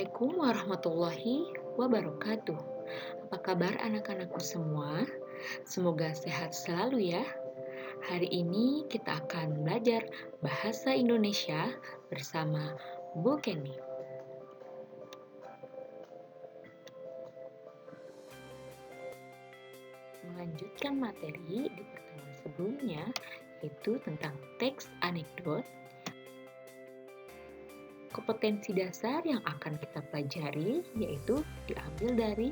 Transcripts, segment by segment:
Assalamualaikum warahmatullahi wabarakatuh. Apa kabar anak-anakku semua? Semoga sehat selalu ya. Hari ini kita akan belajar bahasa Indonesia bersama Bu Kenny. Melanjutkan materi di pertemuan sebelumnya, yaitu tentang teks anekdot. Kompetensi dasar yang akan kita pelajari yaitu diambil dari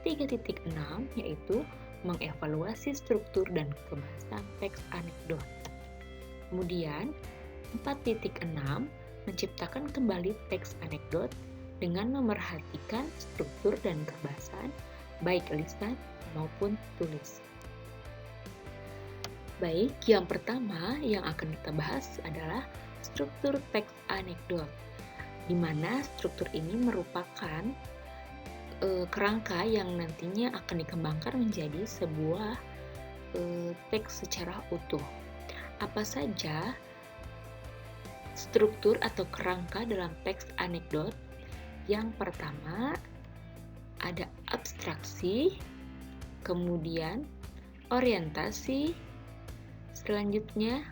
3.6, yaitu mengevaluasi struktur dan kebahasaan teks anekdot. Kemudian 4.6 menciptakan kembali teks anekdot dengan memerhatikan struktur dan kebahasaan baik lisan maupun tulis. Baik, yang pertama yang akan kita bahas adalah struktur teks anekdot, di mana struktur ini merupakan kerangka yang nantinya akan dikembangkan menjadi sebuah teks secara utuh. Apa saja struktur atau kerangka dalam teks anekdot? Yang pertama ada abstraksi, kemudian orientasi, selanjutnya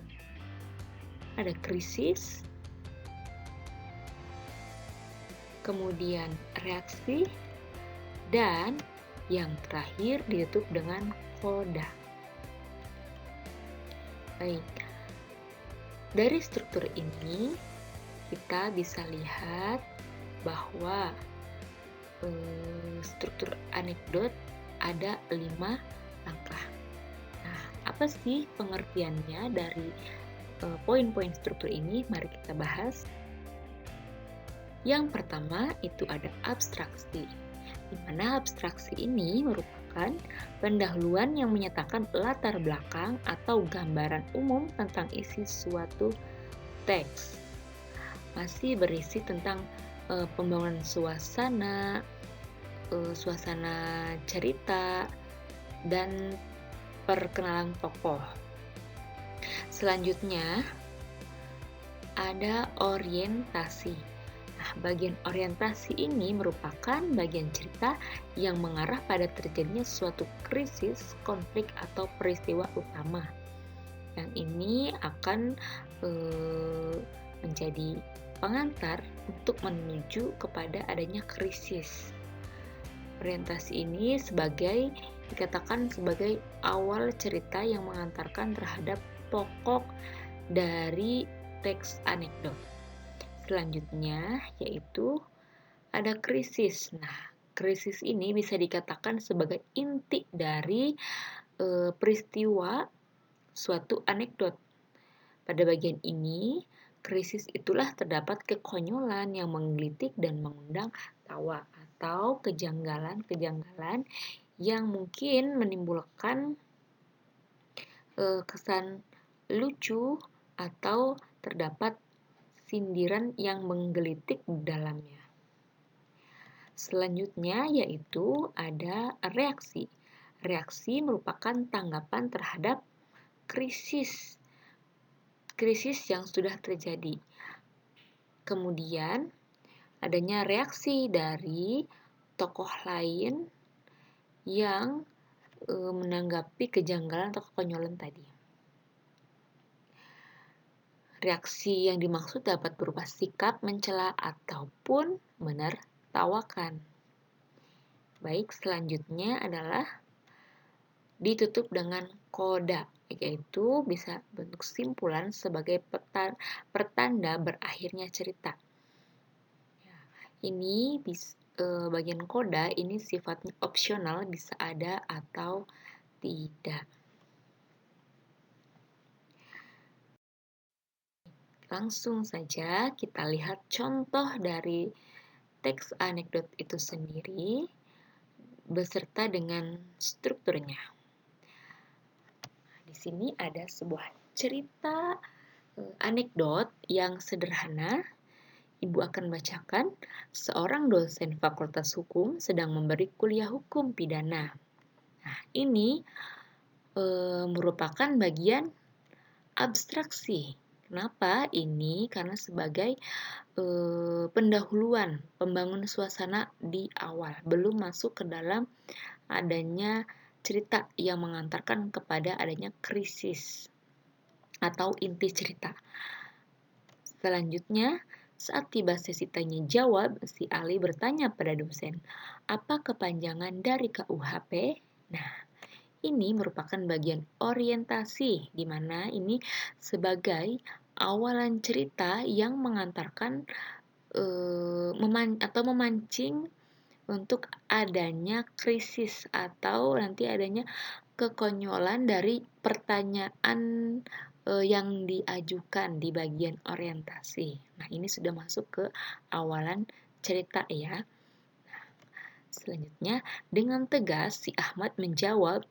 ada krisis, kemudian reaksi, dan yang terakhir ditutup dengan koda. Baik, dari struktur ini kita bisa lihat bahwa struktur anekdot ada 5 langkah. Nah, apa sih pengertiannya dari poin-poin struktur ini? Mari kita bahas. Yang pertama itu ada abstraksi, di mana abstraksi ini merupakan pendahuluan yang menyatakan latar belakang atau gambaran umum tentang isi suatu teks. Masih berisi tentang pembangunan suasana cerita, dan perkenalan tokoh. Selanjutnya ada orientasi. Nah, bagian orientasi ini merupakan bagian cerita yang mengarah pada terjadinya suatu krisis, konflik, atau peristiwa utama. Yang ini akan menjadi pengantar untuk menuju kepada adanya krisis. Orientasi ini dikatakan sebagai awal cerita yang mengantarkan terhadap pokok dari teks anekdot. Selanjutnya yaitu ada krisis. Nah, krisis ini bisa dikatakan sebagai inti dari peristiwa suatu anekdot. Pada bagian ini, krisis itulah terdapat kekonyolan yang menggelitik dan mengundang tawa atau kejanggalan-kejanggalan yang mungkin menimbulkan kesan lucu atau terdapat sindiran yang menggelitik di dalamnya. Selanjutnya yaitu ada reaksi. Reaksi merupakan tanggapan terhadap krisis yang sudah terjadi. Kemudian adanya reaksi dari tokoh lain yang menanggapi kejanggalan atau kekonyolan tadi. Reaksi yang dimaksud dapat berupa sikap mencela ataupun menertawakan. Baik, selanjutnya adalah ditutup dengan koda, yaitu bisa bentuk simpulan sebagai pertanda berakhirnya cerita. Ini bagian koda ini sifatnya opsional, bisa ada atau tidak. Langsung saja kita lihat contoh dari teks anekdot itu sendiri beserta dengan strukturnya. Di sini ada sebuah cerita anekdot yang sederhana. Ibu akan bacakan, seorang dosen Fakultas Hukum sedang memberi kuliah hukum pidana. Nah, ini merupakan bagian abstraksi. Kenapa? Ini karena sebagai pendahuluan pembangun suasana di awal, belum masuk ke dalam adanya cerita yang mengantarkan kepada adanya krisis atau inti cerita. Selanjutnya, saat tiba sesi tanya jawab, si Ali bertanya pada dosen, apa kepanjangan dari KUHP? Nah, ini merupakan bagian orientasi, di mana ini sebagai awalan cerita yang mengantarkan atau memancing untuk adanya krisis atau nanti adanya kekonyolan dari pertanyaan yang diajukan di bagian orientasi. Nah, ini sudah masuk ke awalan cerita ya. Selanjutnya, dengan tegas si Ahmad menjawab,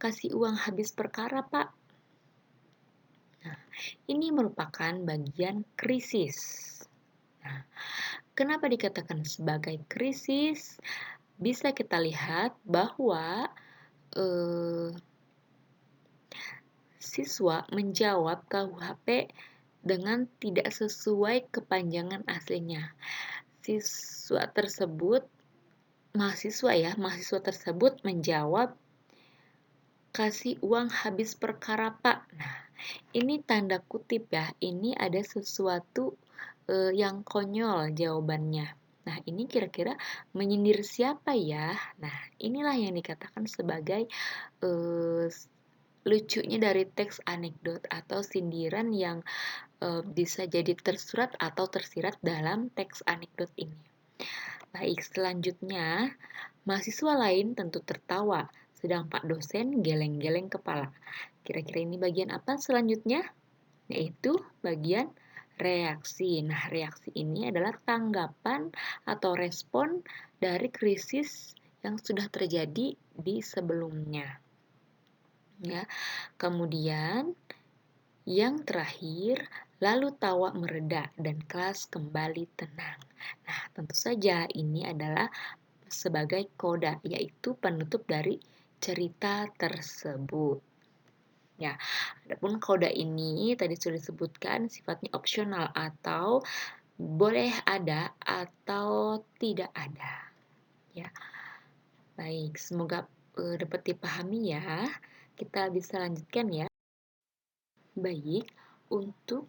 kasih uang habis perkara, Pak. Nah, ini merupakan bagian krisis. Nah, kenapa dikatakan sebagai krisis? Bisa kita lihat bahwa siswa menjawab KUHP dengan tidak sesuai kepanjangan aslinya. Mahasiswa tersebut menjawab, kasih uang habis perkara, Pak. Nah, ini tanda kutip ya, ini ada sesuatu yang konyol jawabannya. Nah, ini kira-kira menyindir siapa ya? Nah, inilah yang dikatakan sebagai lucunya dari teks anekdot atau sindiran yang bisa jadi tersurat atau tersirat dalam teks anekdot ini. Baik, selanjutnya, mahasiswa lain tentu tertawa, sedang Pak dosen geleng-geleng kepala. Kira-kira ini bagian apa selanjutnya? Yaitu bagian reaksi. Nah, reaksi ini adalah tanggapan atau respon dari krisis yang sudah terjadi di sebelumnya. Ya. Kemudian yang terakhir, lalu tawa mereda dan kelas kembali tenang. Nah, tentu saja ini adalah sebagai koda, yaitu penutup dari cerita tersebut. Ya, adapun koda ini tadi sudah disebutkan sifatnya opsional atau boleh ada atau tidak ada. Ya, baik, semoga dapat dipahami ya. Kita bisa lanjutkan ya. Baik, untuk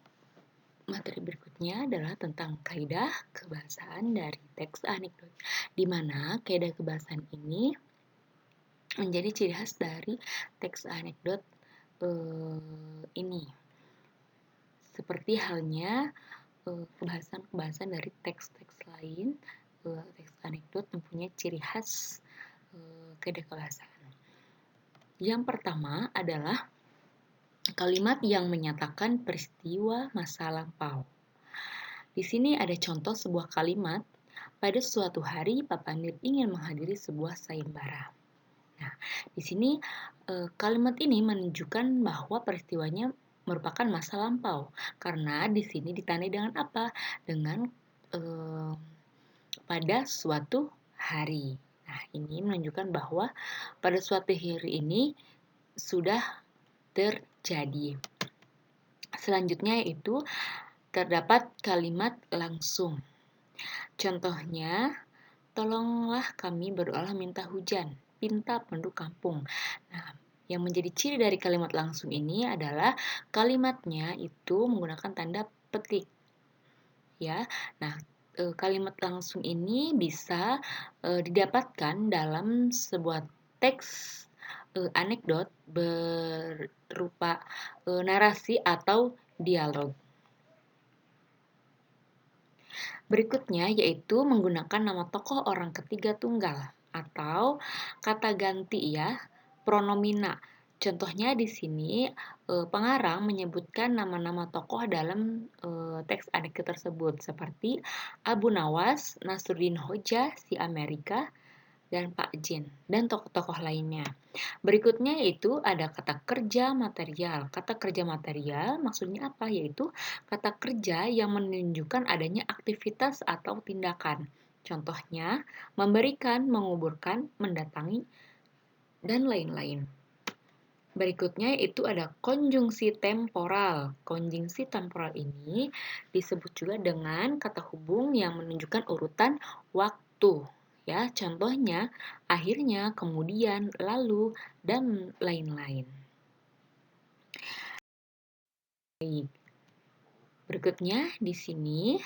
materi berikutnya adalah tentang kaidah kebahasaan dari teks anekdot, di mana kaidah kebahasaan ini menjadi ciri khas dari teks anekdot ini. Seperti halnya kebahasan-kebahasan dari teks-teks lain, teks anekdot mempunyai ciri khas kaidah kebahasaan. Yang pertama adalah kalimat yang menyatakan peristiwa masa lampau. Di sini ada contoh sebuah kalimat, pada suatu hari Pak Pandir ingin menghadiri sebuah sayembara. Nah, di sini kalimat ini menunjukkan bahwa peristiwanya merupakan masa lampau, karena di sini ditandai dengan apa? Dengan pada suatu hari. Nah, ini menunjukkan bahwa pada suatu hari ini sudah terjadi. Selanjutnya yaitu terdapat kalimat langsung. Contohnya, tolonglah kami berdoa minta hujan, pinta penduduk kampung. Nah, yang menjadi ciri dari kalimat langsung ini adalah kalimatnya itu menggunakan tanda petik. Ya, nah kalimat langsung ini bisa didapatkan dalam sebuah teks anekdot berupa narasi atau dialog. Berikutnya yaitu menggunakan nama tokoh orang ketiga tunggal atau kata ganti ya, pronomina. Contohnya di sini pengarang menyebutkan nama-nama tokoh dalam teks anekdot tersebut seperti Abu Nawas, Nasruddin Hoja, si Amerika, dan Pak Jin, dan tokoh-tokoh lainnya. Berikutnya yaitu ada kata kerja material. Kata kerja material maksudnya apa? Yaitu kata kerja yang menunjukkan adanya aktivitas atau tindakan. Contohnya, memberikan, menguburkan, mendatangi, dan lain-lain. Berikutnya itu ada konjungsi temporal. Konjungsi temporal ini disebut juga dengan kata hubung yang menunjukkan urutan waktu. Ya, contohnya akhirnya, kemudian, lalu, dan lain-lain. Baik. Berikutnya di sini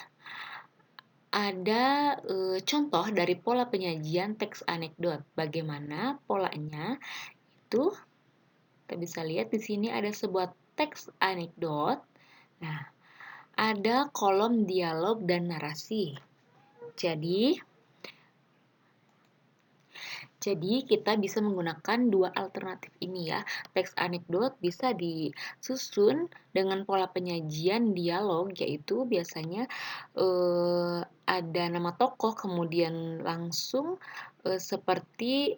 ada contoh dari pola penyajian teks anekdot. Bagaimana polanya? Itu kita bisa lihat di sini ada sebuah teks anekdot. Nah, ada kolom dialog dan narasi. Jadi kita bisa menggunakan dua alternatif ini ya. Teks anekdot bisa disusun dengan pola penyajian dialog, yaitu biasanya ada nama tokoh kemudian langsung seperti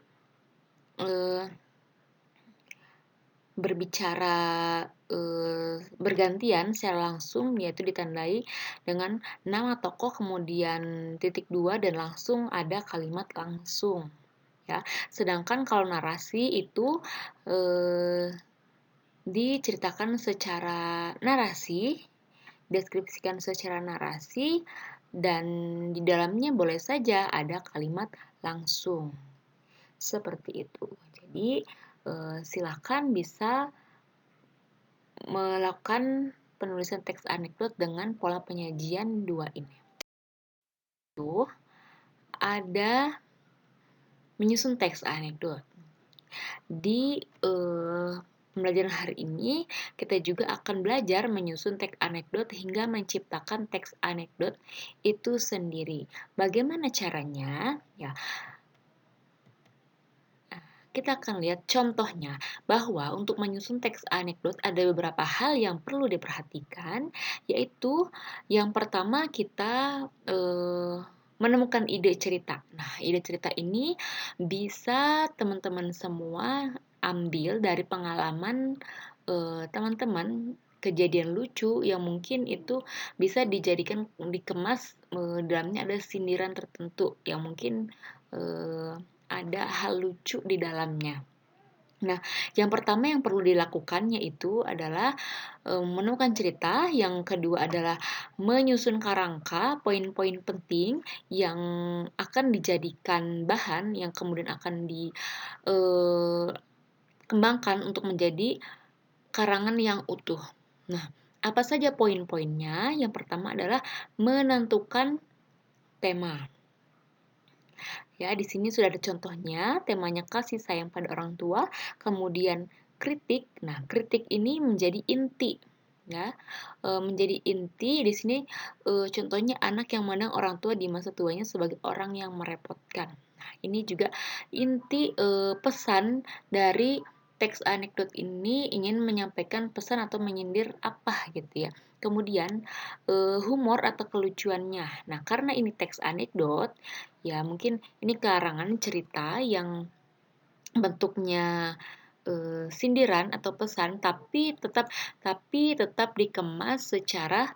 berbicara bergantian secara langsung, yaitu ditandai dengan nama tokoh kemudian titik dua dan langsung ada kalimat langsung. Ya, sedangkan kalau narasi itu diceritakan secara narasi, deskripsikan secara narasi, dan di dalamnya boleh saja ada kalimat langsung. Seperti itu. Jadi, silakan bisa melakukan penulisan teks anekdot dengan pola penyajian dua ini. Itu ada menyusun teks anekdot. Di pembelajaran hari ini, kita juga akan belajar menyusun teks anekdot hingga menciptakan teks anekdot itu sendiri. Bagaimana caranya? Ya, kita akan lihat contohnya bahwa untuk menyusun teks anekdot ada beberapa hal yang perlu diperhatikan, yaitu yang pertama kita menemukan ide cerita. Nah, ide cerita ini bisa teman-teman semua ambil dari pengalaman teman-teman, kejadian lucu yang mungkin itu bisa dijadikan dikemas, dalamnya ada sindiran tertentu yang mungkin ada hal lucu di dalamnya. Nah, yang pertama yang perlu dilakukan yaitu adalah menemukan cerita, yang kedua adalah menyusun kerangka poin-poin penting yang akan dijadikan bahan yang kemudian akan dikembangkan untuk menjadi karangan yang utuh. Nah, apa saja poin-poinnya? Yang pertama adalah menentukan tema. Ya, di sini sudah ada contohnya, temanya kasih sayang pada orang tua, kemudian kritik. Nah, kritik ini menjadi inti, ya, menjadi inti. Di sini contohnya anak yang memandang orang tua di masa tuanya sebagai orang yang merepotkan. Nah, ini juga inti pesan dari teks anekdot ini ingin menyampaikan pesan atau menyindir apa gitu ya. Kemudian humor atau kelucuannya. Nah, karena ini teks anekdot, ya mungkin ini karangan cerita yang bentuknya sindiran atau pesan, tapi tetap dikemas secara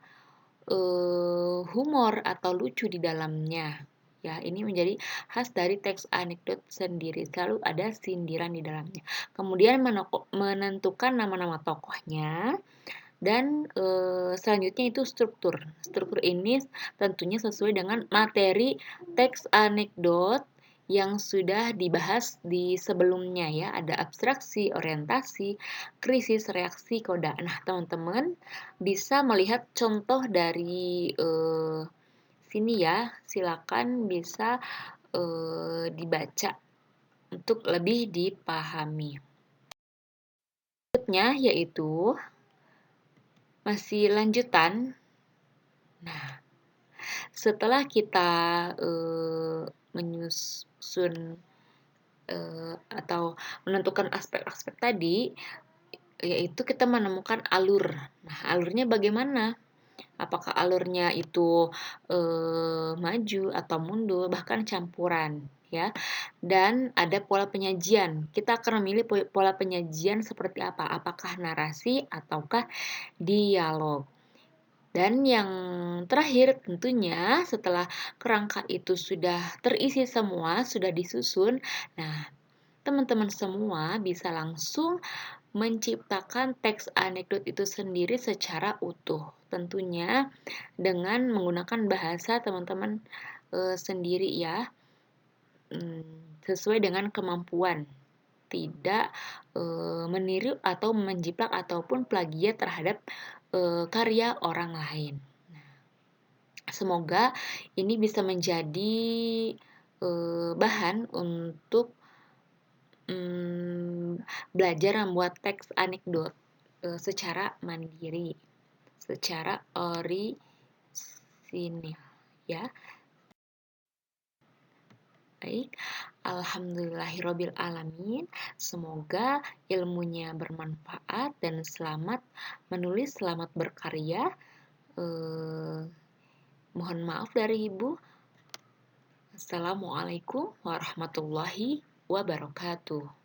humor atau lucu di dalamnya. Ya, ini menjadi khas dari teks anekdot sendiri, selalu ada sindiran di dalamnya. Kemudian menentukan nama-nama tokohnya. Dan selanjutnya itu struktur. Struktur ini tentunya sesuai dengan materi teks anekdot yang sudah dibahas di sebelumnya ya. Ada abstraksi, orientasi, krisis, reaksi, koda. Nah, teman-teman bisa melihat contoh dari sini ya. Silakan bisa dibaca untuk lebih dipahami. Berikutnya yaitu masih lanjutan. Nah, setelah kita menyusun atau menentukan aspek-aspek tadi, yaitu kita menemukan alur. Nah, alurnya bagaimana? Apakah alurnya itu maju atau mundur, bahkan campuran, ya. Dan ada pola penyajian. Kita akan memilih pola penyajian seperti apa? Apakah narasi ataukah dialog? Dan yang terakhir tentunya setelah kerangka itu sudah terisi semua, sudah disusun, nah teman-teman semua bisa langsung menciptakan teks anekdot itu sendiri secara utuh. Tentunya dengan menggunakan bahasa teman-teman sendiri ya, sesuai dengan kemampuan. Tidak meniru atau menjiplak ataupun plagiat terhadap karya orang lain. Semoga ini bisa menjadi bahan untuk belajar membuat teks anekdot secara mandiri, secara orisinil ya. Baik, alhamdulillahirabbil alamin. Semoga ilmunya bermanfaat dan selamat menulis, selamat berkarya. Mohon maaf dari Ibu. Assalamualaikum warahmatullahi wabarakatuh.